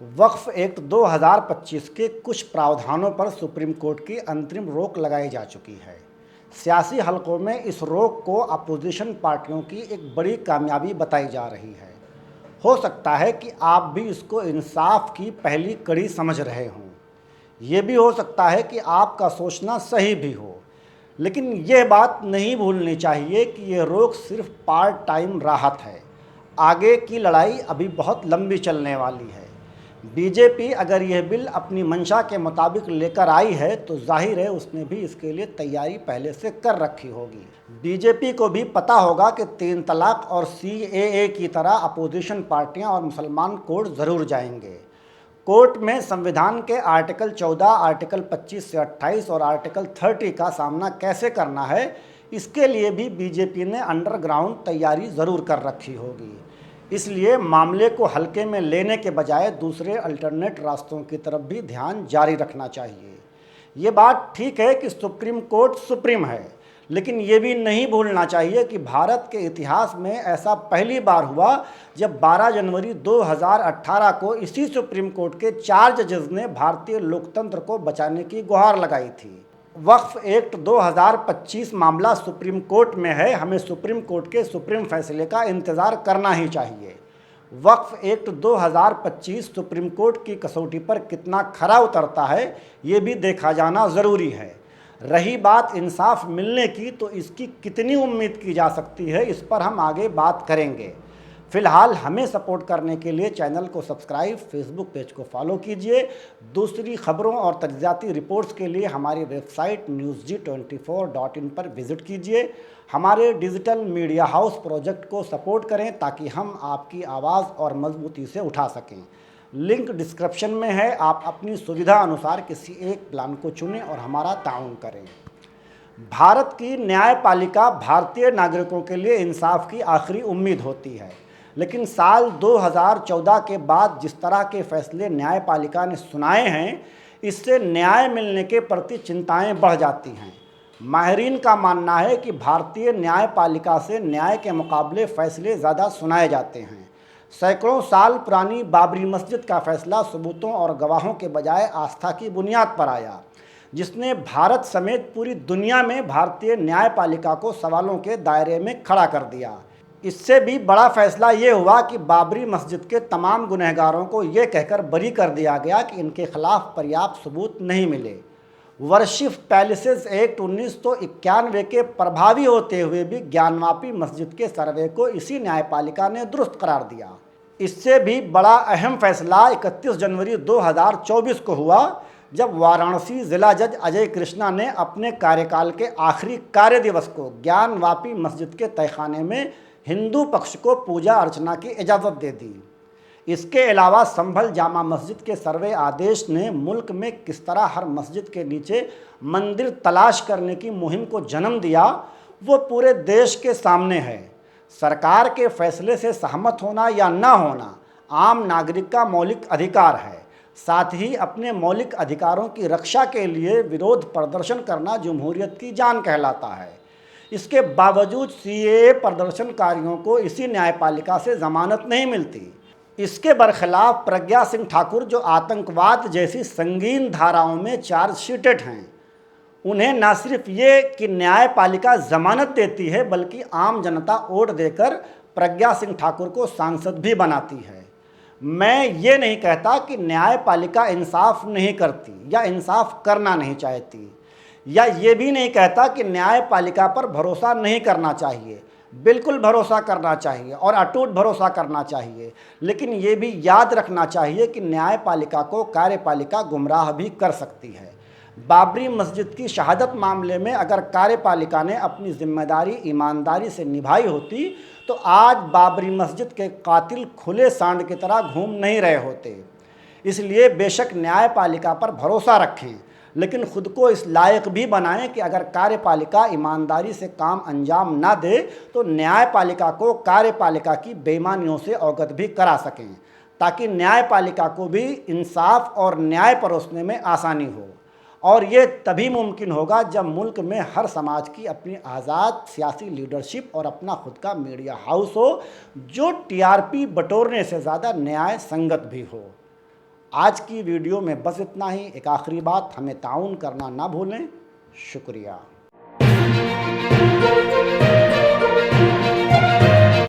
वक्फ act 2025 के कुछ प्रावधानों पर सुप्रीम कोर्ट की अंतरिम रोक लगाई जा चुकी है। सियासी हलकों में इस रोक को अपोजिशन पार्टियों की एक बड़ी कामयाबी बताई जा रही है। हो सकता है कि आप भी इसको इंसाफ की पहली कड़ी समझ रहे हों। ये भी हो सकता है कि आपका सोचना सही भी हो, लेकिन यह बात नहीं भूलनी चाहिए कि यह रोक सिर्फ पार्ट टाइम राहत है। आगे की लड़ाई अभी बहुत लंबी चलने वाली है। बीजेपी अगर यह बिल अपनी मंशा के मुताबिक लेकर आई है तो जाहिर है उसने भी इसके लिए तैयारी पहले से कर रखी होगी। बीजेपी को भी पता होगा कि 3 तलाक और CAA की तरह अपोजिशन पार्टियां और मुसलमान कोर्ट ज़रूर जाएंगे। कोर्ट में संविधान के आर्टिकल 14, आर्टिकल 25 से 28 और आर्टिकल 30 का सामना कैसे करना है, इसके लिए भी बीजेपी ने अंडरग्राउंड तैयारी ज़रूर कर रखी होगी। इसलिए मामले को हल्के में लेने के बजाय दूसरे अल्टरनेट रास्तों की तरफ भी ध्यान जारी रखना चाहिए। ये बात ठीक है कि सुप्रीम कोर्ट सुप्रीम है, लेकिन ये भी नहीं भूलना चाहिए कि भारत के इतिहास में ऐसा पहली बार हुआ जब 12 जनवरी 2018 को इसी सुप्रीम कोर्ट के 4 जजेस ने भारतीय लोकतंत्र को बचाने की गुहार लगाई थी। वक्फ एक्ट 2025 मामला सुप्रीम कोर्ट में है, हमें सुप्रीम कोर्ट के सुप्रीम फैसले का इंतज़ार करना ही चाहिए। वक्फ एक्ट 2025 सुप्रीम कोर्ट की कसौटी पर कितना खरा उतरता है, ये भी देखा जाना ज़रूरी है। रही बात इंसाफ मिलने की, तो इसकी कितनी उम्मीद की जा सकती है, इस पर हम आगे बात करेंगे। फिलहाल हमें सपोर्ट करने के लिए चैनल को सब्सक्राइब, फेसबुक पेज को फॉलो कीजिए। दूसरी खबरों और तज्ज़ियाती रिपोर्ट्स के लिए हमारी वेबसाइट newsg24.in पर विज़िट कीजिए। हमारे डिजिटल मीडिया हाउस प्रोजेक्ट को सपोर्ट करें ताकि हम आपकी आवाज़ और मजबूती से उठा सकें। लिंक डिस्क्रिप्शन में है, आप अपनी सुविधा अनुसार किसी एक प्लान को चुनें और हमारा ताउन करें। भारत की न्यायपालिका भारतीय नागरिकों के लिए इंसाफ की आखिरी उम्मीद होती है, लेकिन साल 2014 के बाद जिस तरह के फैसले न्यायपालिका ने सुनाए हैं, इससे न्याय मिलने के प्रति चिंताएं बढ़ जाती हैं। माहिरीन का मानना है कि भारतीय न्यायपालिका से न्याय के मुकाबले फैसले ज़्यादा सुनाए जाते हैं। सैकड़ों साल पुरानी बाबरी मस्जिद का फैसला सबूतों और गवाहों के बजाय आस्था की बुनियाद पर आया, जिसने भारत समेत पूरी दुनिया में भारतीय न्यायपालिका को सवालों के दायरे में खड़ा कर दिया। इससे भी बड़ा फैसला ये हुआ कि बाबरी मस्जिद के तमाम गुनहगारों को ये कहकर बरी कर दिया गया कि इनके खिलाफ पर्याप्त सबूत नहीं मिले। वर्शिप पैलेसेस एक्ट 1991 के प्रभावी होते हुए भी ज्ञानवापी मस्जिद के सर्वे को इसी न्यायपालिका ने दुरुस्त करार दिया। इससे भी बड़ा अहम फैसला 31 जनवरी 2024 को हुआ, जब वाराणसी जिला जज अजय कृष्णा ने अपने कार्यकाल के आखिरी कार्य दिवस को ज्ञानवापी मस्जिद के तहखाने में हिंदू पक्ष को पूजा अर्चना की इजाज़त दे दी। इसके अलावा संभल जामा मस्जिद के सर्वे आदेश ने मुल्क में किस तरह हर मस्जिद के नीचे मंदिर तलाश करने की मुहिम को जन्म दिया, वो पूरे देश के सामने है। सरकार के फैसले से सहमत होना या न होना आम नागरिक का मौलिक अधिकार है। साथ ही अपने मौलिक अधिकारों की रक्षा के लिए विरोध प्रदर्शन करना जमहूरियत की जान कहलाता है। इसके बावजूद CAA प्रदर्शनकारियों को इसी न्यायपालिका से जमानत नहीं मिलती। इसके बरखिलाफ प्रज्ञा सिंह ठाकुर, जो आतंकवाद जैसी संगीन धाराओं में चार्जशीटेड हैं, उन्हें न सिर्फ ये कि न्यायपालिका जमानत देती है, बल्कि आम जनता वोट देकर प्रज्ञा सिंह ठाकुर को सांसद भी बनाती है। मैं ये नहीं कहता कि न्यायपालिका इंसाफ नहीं करती या इंसाफ करना नहीं चाहती, या ये भी नहीं कहता कि न्यायपालिका पर भरोसा नहीं करना चाहिए। बिल्कुल भरोसा करना चाहिए और अटूट भरोसा करना चाहिए, लेकिन ये भी याद रखना चाहिए कि न्यायपालिका को कार्यपालिका गुमराह भी कर सकती है। बाबरी मस्जिद की शहादत मामले में अगर कार्यपालिका ने अपनी जिम्मेदारी ईमानदारी से निभाई होती तो आज बाबरी मस्जिद के कातिल खुले सांड की तरह घूम नहीं रहे होते। इसलिए बेशक न्यायपालिका पर भरोसा रखें, लेकिन खुद को इस लायक भी बनाएं कि अगर कार्यपालिका ईमानदारी से काम अंजाम ना दे तो न्यायपालिका को कार्यपालिका की बेईमानियों से अवगत भी करा सकें, ताकि न्यायपालिका को भी इंसाफ और न्याय परोसने में आसानी हो। और ये तभी मुमकिन होगा जब मुल्क में हर समाज की अपनी आज़ाद सियासी लीडरशिप और अपना खुद का मीडिया हाउस हो, जो TRP बटोरने से ज़्यादा न्याय संगत भी हो। आज की वीडियो में बस इतना ही। एक आखिरी बात, हमें ताउन करना ना भूलें। शुक्रिया।